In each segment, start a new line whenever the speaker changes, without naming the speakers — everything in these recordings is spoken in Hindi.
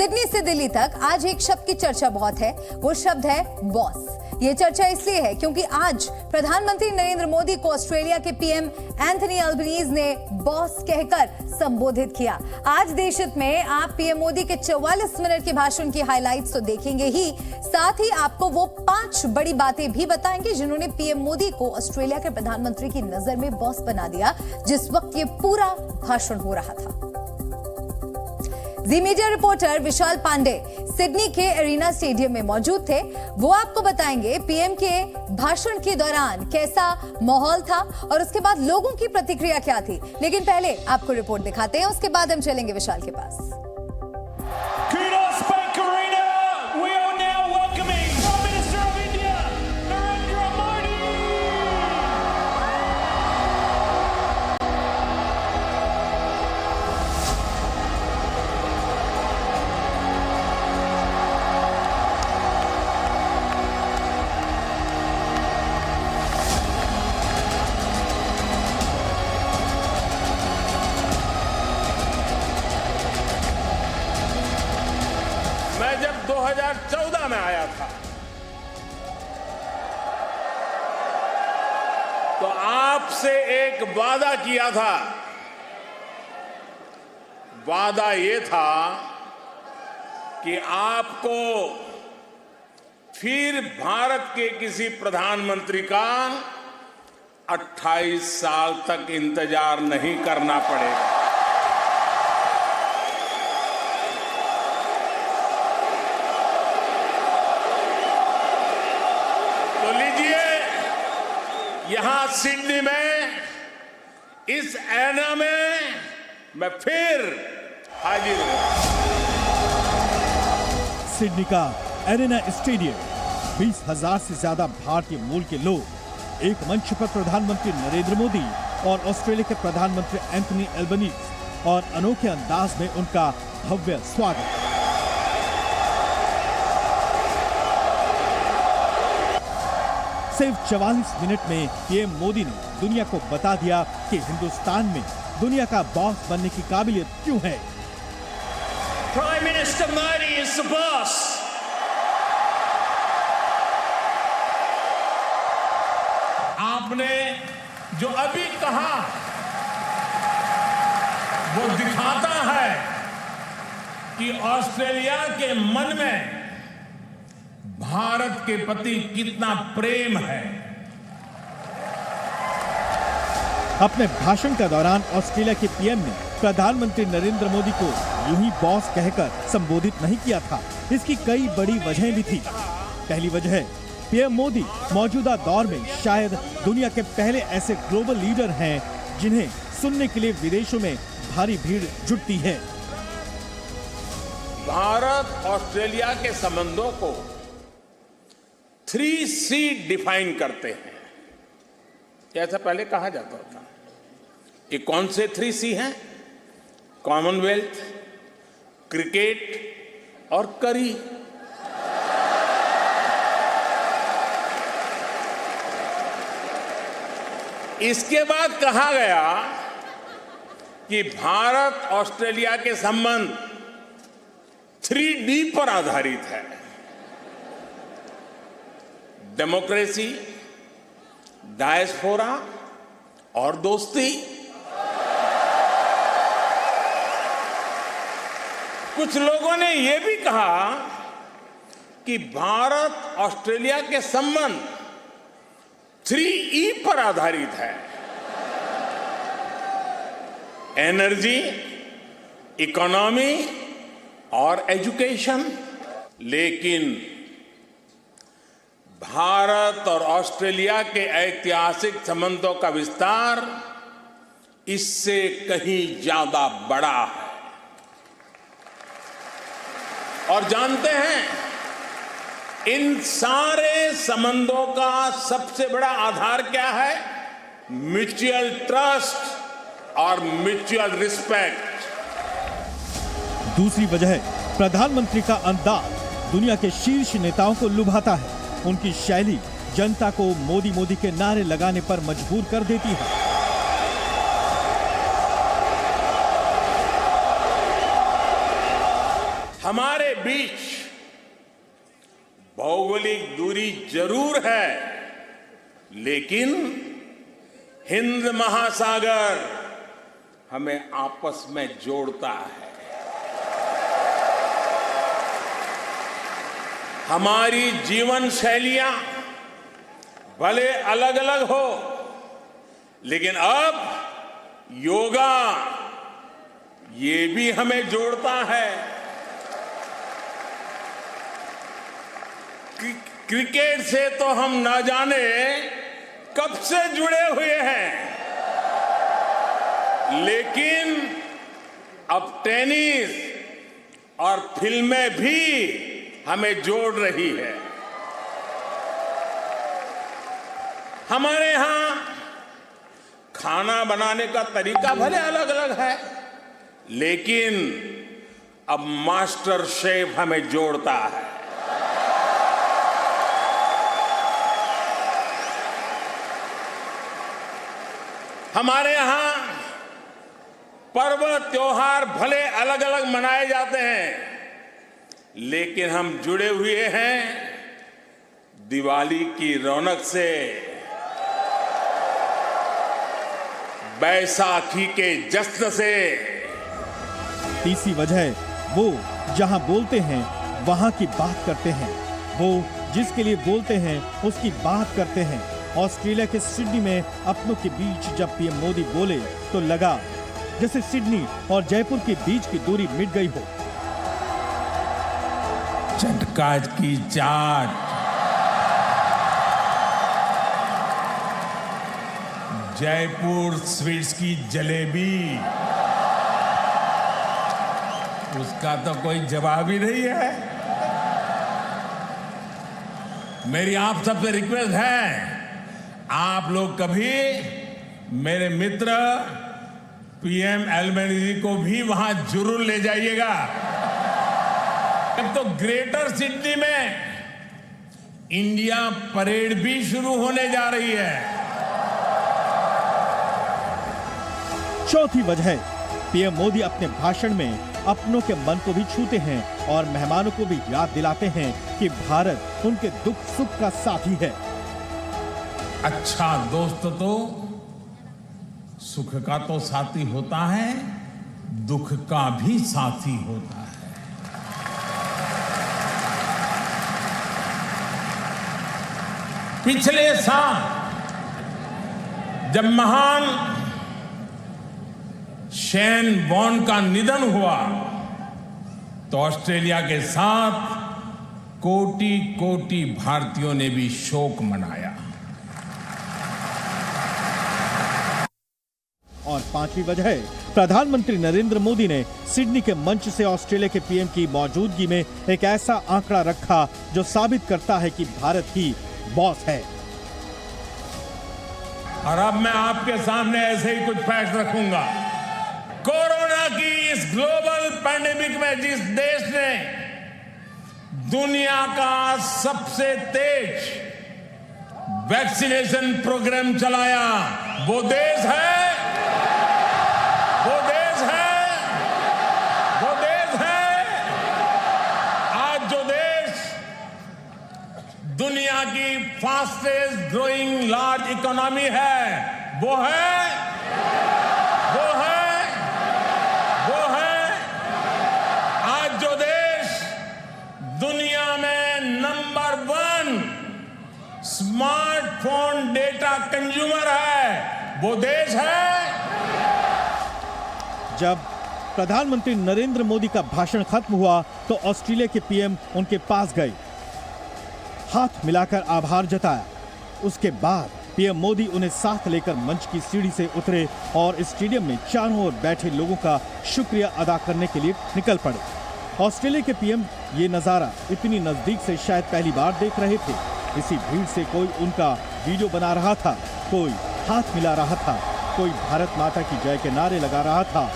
सिडनी से दिल्ली तक आज एक शब्द की चर्चा बहुत है, वो शब्द है बॉस। ये चर्चा इसलिए है क्योंकि आज प्रधानमंत्री नरेंद्र मोदी को ऑस्ट्रेलिया के पीएम एंथनी अल्बनीज ने बॉस कहकर संबोधित किया। आज देशहित में आप पीएम मोदी के 44 मिनट के भाषण की हाइलाइट्स तो देखेंगे ही, साथ ही आपको वो 5 बड़ी बातें भी बताएंगे जिन्होंने पीएम मोदी को ऑस्ट्रेलिया के प्रधानमंत्री की नजर में बॉस बना दिया जिस वक्त ये पूरा भाषण हो रहा था। जी मीडिया रिपोर्टर विशाल पांडे सिडनी के एरिना स्टेडियम में मौजूद थे। वो आपको बताएंगे पीएम के भाषण के दौरान कैसा माहौल था और उसके बाद लोगों की प्रतिक्रिया क्या थी। लेकिन पहले आपको रिपोर्ट दिखाते हैं, उसके बाद हम चलेंगे विशाल के पास।
जब 2014 में आया था तो आपसे एक वादा किया था। वादा ये था कि आपको फिर भारत के किसी प्रधानमंत्री का 28 साल तक इंतजार नहीं करना पड़ेगा। यहां सिडनी में इस एरिना में मैं फिर हाजिर हूं।
सिडनी का एरिना स्टेडियम 20,000 से ज्यादा भारतीय मूल के लोग एक मंच पर प्रधानमंत्री नरेंद्र मोदी और ऑस्ट्रेलिया के प्रधानमंत्री एंथनी अल्बनीज और अनोखे अंदाज में उनका भव्य स्वागत। सिर्फ 44 मिनट में पीएम मोदी ने दुनिया को बता दिया कि हिंदुस्तान में दुनिया का बॉस बनने की काबिलियत क्यों है।
Prime minister Modi is the boss.
आपने जो अभी कहा वो दिखाता है कि ऑस्ट्रेलिया के मन में भारत के प्रति कितना प्रेम है।
अपने भाषण के दौरान ऑस्ट्रेलिया के पीएम ने प्रधानमंत्री नरेंद्र मोदी को यूं ही बॉस कहकर संबोधित नहीं किया था। इसकी कई बड़ी वजहें भी थी। पहली वजह, पीएम मोदी मौजूदा दौर में शायद दुनिया के पहले ऐसे ग्लोबल लीडर हैं जिन्हें सुनने के लिए विदेशों में भारी भीड़ जुटती है।
भारत ऑस्ट्रेलिया के संबंधों को 3C डिफाइन करते हैं, जैसा पहले कहा जाता था। ये कौन से 3C हैं? कॉमनवेल्थ, क्रिकेट और करी। इसके बाद कहा गया कि भारत ऑस्ट्रेलिया के संबंध 3D पर आधारित है। डेमोक्रेसी, डायस्पोरा और दोस्ती। कुछ लोगों ने यह भी कहा कि भारत ऑस्ट्रेलिया के संबंध 3E पर आधारित है। एनर्जी, इकोनॉमी और एजुकेशन। लेकिन भारत और ऑस्ट्रेलिया के ऐतिहासिक संबंधों का विस्तार इससे कहीं ज्यादा बड़ा है। और जानते हैं, इन सारे संबंधों का सबसे बड़ा आधार क्या है? म्यूचुअल ट्रस्ट और म्यूचुअल रिस्पेक्ट।
दूसरी वजह, प्रधानमंत्री का अंदाज दुनिया के शीर्ष नेताओं को लुभाता है। उनकी शैली जनता को मोदी मोदी के नारे लगाने पर मजबूर कर देती है।
हमारे बीच भौगोलिक दूरी जरूर है, लेकिन हिंद महासागर हमें आपस में जोड़ता है। हमारी जीवन शैलियां भले अलग अलग हो, लेकिन अब योगा ये भी हमें जोड़ता है। क्रिकेट से तो हम ना जाने कब से जुड़े हुए हैं, लेकिन अब टेनिस और फिल्में भी हमें जोड़ रही है। हमारे यहां खाना बनाने का तरीका भले अलग अलग है, लेकिन अब मास्टर शेफ हमें जोड़ता है। हमारे यहां पर्व त्योहार भले अलग अलग मनाए जाते हैं, लेकिन हम जुड़े हुए हैं दिवाली की रौनक से, बैसाखी के जश्न से।
तीसरी वजह, वो जहां बोलते हैं वहां की बात करते हैं, वो जिसके लिए बोलते हैं उसकी बात करते हैं। ऑस्ट्रेलिया के सिडनी में अपनों के बीच जब पीएम मोदी बोले तो लगा जैसे सिडनी और जयपुर के बीच की दूरी मिट गई हो।
चटका की चाट, जयपुर स्वीट्स की जलेबी, उसका तो कोई जवाब ही नहीं है। मेरी आप सबसे रिक्वेस्ट है, आप लोग कभी मेरे मित्र पीएम एल्बनीज़ी को भी वहां जरूर ले जाइएगा। अब तो ग्रेटर सिडनी में इंडिया परेड भी शुरू होने जा रही है।
चौथी वजह, पीएम मोदी अपने भाषण में अपनों के मन को भी छूते हैं और मेहमानों को भी याद दिलाते हैं कि भारत उनके दुख सुख का साथी है।
अच्छा दोस्त तो सुख का तो साथी होता है, दुख का भी साथी होता है। पिछले साल जब महान शेन वॉन का निधन हुआ तो ऑस्ट्रेलिया के साथ कोटि कोटि भारतीयों ने भी शोक मनाया।
और पांचवी वजह, प्रधानमंत्री नरेंद्र मोदी ने सिडनी के मंच से ऑस्ट्रेलिया के पीएम की मौजूदगी में एक ऐसा आंकड़ा रखा जो साबित करता है कि भारत ही बॉस है।
और अब मैं आपके सामने ऐसे ही कुछ फैक्ट रखूंगा। कोरोना की इस ग्लोबल पैंडेमिक में जिस देश ने दुनिया का सबसे तेज वैक्सीनेशन प्रोग्राम चलाया, वो देश है, वो देश है, वो देश है। आज जो देश दुनिया की फास्टेस्ट ग्रोइंग लार्ज इकोनॉमी है, वो है, वो है, वो है। आज जो देश दुनिया में नंबर 1 स्मार्टफोन डेटा कंज्यूमर है, वो देश है।
जब प्रधानमंत्री नरेंद्र मोदी का भाषण खत्म हुआ तो ऑस्ट्रेलिया के पीएम उनके पास गए, हाथ मिलाकर आभार जताया। उसके बाद पीएम मोदी उन्हें साथ लेकर मंच की सीढ़ी से उतरे और स्टेडियम में चारों ओर बैठे लोगों का शुक्रिया अदा करने के लिए निकल पड़े। ऑस्ट्रेलिया के पीएम ये नजारा इतनी नजदीक से शायद पहली बार देख रहे थे। इसी भीड़ से कोई उनका वीडियो बना रहा था, कोई हाथ मिला रहा था, कोई भारत माता की जय के नारे लगा रहा था।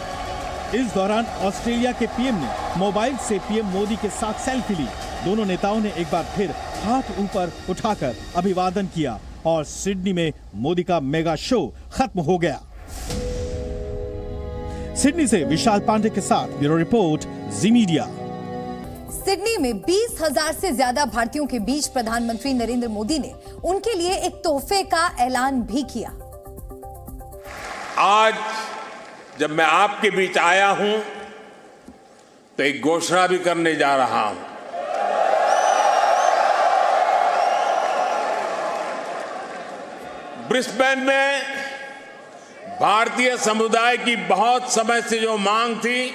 इस दौरान ऑस्ट्रेलिया के पीएम ने मोबाइल से पीएम मोदी के साथ सेल्फी ली। दोनों नेताओं ने एक बार फिर हाथ ऊपर उठाकर अभिवादन किया और सिडनी में मोदी का मेगा शो खत्म हो गया। सिडनी से विशाल पांडे के साथ ब्यूरो रिपोर्ट, जी मीडिया।
सिडनी में 20,000 से ज्यादा भारतीयों के बीच प्रधानमंत्री नरेंद्र मोदी ने उनके लिए एक तोहफे का ऐलान भी किया।
आज जब मैं आपके बीच आया हूं तो एक घोषणा भी करने जा रहा हूं। ब्रिस्बेन में भारतीय समुदाय की बहुत समय से जो मांग थी,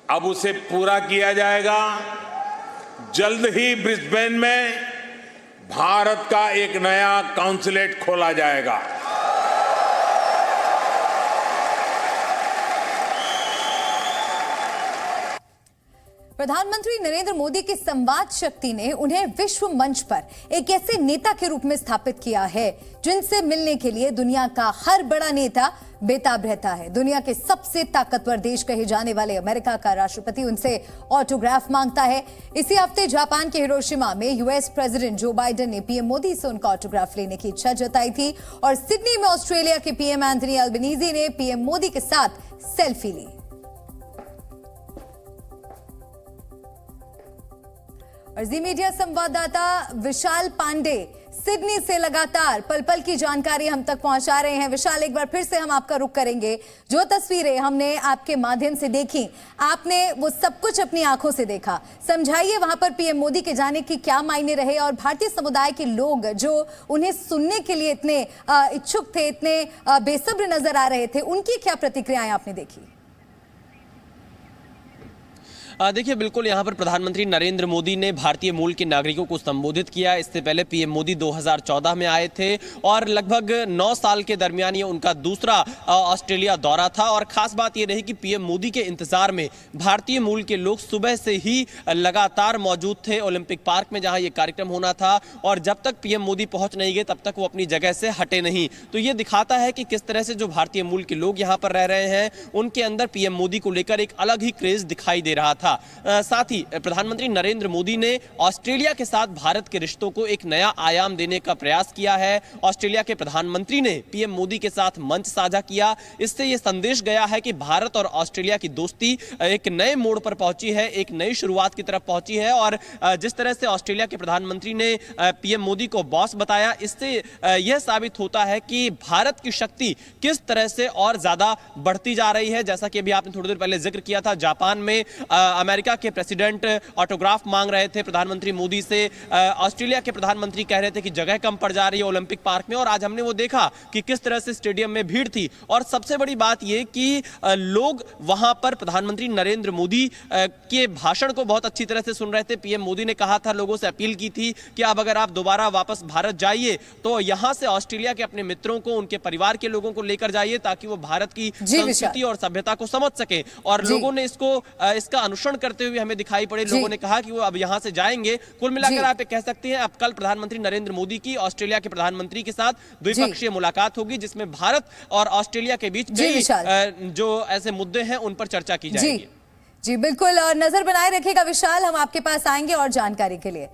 अब उसे पूरा किया जाएगा। जल्द ही ब्रिस्बेन में भारत का एक नया कॉन्सुलेट खोला जाएगा।
प्रधानमंत्री नरेंद्र मोदी की संवाद शक्ति ने उन्हें विश्व मंच पर एक ऐसे नेता के रूप में स्थापित किया है जिनसे मिलने के लिए दुनिया का हर बड़ा नेता बेताब रहता है। दुनिया के सबसे ताकतवर देश कहे जाने वाले अमेरिका का राष्ट्रपति उनसे ऑटोग्राफ मांगता है। इसी हफ्ते जापान के हिरोशिमा में यूएस प्रेसिडेंट जो बाइडेन ने पीएम मोदी से उनका ऑटोग्राफ लेने की इच्छा जताई थी और सिडनी में ऑस्ट्रेलिया के पीएम एंथनी अल्बनीजी ने पीएम मोदी के साथ सेल्फी ली। और जी मीडिया संवाददाता विशाल पांडे सिडनी से लगातार पल पल की जानकारी हम तक पहुंचा रहे हैं। विशाल, एक बार फिर से हम आपका रुख करेंगे। जो तस्वीरें हमने आपके माध्यम से देखी, आपने वो सब कुछ अपनी आंखों से देखा। समझाइए वहां पर पीएम मोदी के जाने की क्या मायने रहे और भारतीय समुदाय के लोग जो उन्हें सुनने के लिए इतने इच्छुक थे, इतने बेसब्र नजर आ रहे थे, उनकी क्या प्रतिक्रियाएं आपने देखी?
देखिए, बिल्कुल यहाँ पर प्रधानमंत्री नरेंद्र मोदी ने भारतीय मूल के नागरिकों को संबोधित किया। इससे पहले पीएम मोदी 2014 में आए थे और लगभग 9 साल के दरमियान ये उनका दूसरा ऑस्ट्रेलिया दौरा था। और खास बात ये रही कि पीएम मोदी के इंतजार में भारतीय मूल के लोग सुबह से ही लगातार मौजूद थे ओलंपिक पार्क में, जहाँ ये कार्यक्रम होना था। और जब तक पीएम मोदी पहुंच नहीं गए तब तक वो अपनी जगह से हटे नहीं। तो ये दिखाता है कि किस तरह से जो भारतीय मूल के लोग यहाँ पर रह रहे हैं उनके अंदर पीएम मोदी को लेकर एक अलग ही क्रेज दिखाई दे रहा था। साथ ही प्रधानमंत्री नरेंद्र मोदी ने ऑस्ट्रेलिया के साथ भारत के रिश्तों को एक नया आयाम देने का प्रयास किया है। ऑस्ट्रेलिया के प्रधानमंत्री ने पीएम मोदी के साथ मंच साझा किया। इससे यह संदेश गया है कि भारत और ऑस्ट्रेलिया की दोस्ती एक नए मोड़ पर पहुंची है, एक नई शुरुआत की तरफ पहुंची है। और जिस तरह से ऑस्ट्रेलिया के प्रधानमंत्री ने पीएम मोदी को बॉस बताया, इससे यह साबित होता है कि भारत की शक्ति किस तरह से और ज्यादा बढ़ती जा रही है। जैसा कि अभी आपने थोड़ी देर पहले जिक्र किया था, जापान में अमेरिका के प्रेसिडेंट ऑटोग्राफ मांग रहे थे प्रधानमंत्री मोदी से। ऑस्ट्रेलिया के प्रधानमंत्री कह रहे थे कि जगह कम पड़ जा रही है ओलंपिक पार्क में। और आज हमने वो देखा कि किस तरह से स्टेडियम में भीड़ थी। और सबसे बड़ी बात यह कि लोग वहां पर प्रधानमंत्री नरेंद्र मोदी के भाषण को बहुत अच्छी तरह से सुन रहे थे। पीएम मोदी ने कहा था, लोगों से अपील की थी कि अब अगर आप दोबारा वापस भारत जाइए तो यहां से ऑस्ट्रेलिया के अपने मित्रों को, उनके परिवार के लोगों को लेकर जाइए ताकि वो भारत की संस्कृति और सभ्यता को समझ सके। और लोगों ने इसका अनुसरण करते हुए हमें दिखाई पड़े। लोगों ने कहा कि वो अब यहां से जाएंगे। कुल मिलाकर आप कह सकते हैं अब कल प्रधानमंत्री नरेंद्र मोदी की ऑस्ट्रेलिया के प्रधानमंत्री के साथ द्विपक्षीय मुलाकात होगी, जिसमें भारत और ऑस्ट्रेलिया के बीच कई जो ऐसे मुद्दे हैं उन पर चर्चा की जाएगी।
जी बिल्कुल, और नजर बनाए रखिएगा विशाल, हम आपके पास आएंगे और जानकारी के लिए।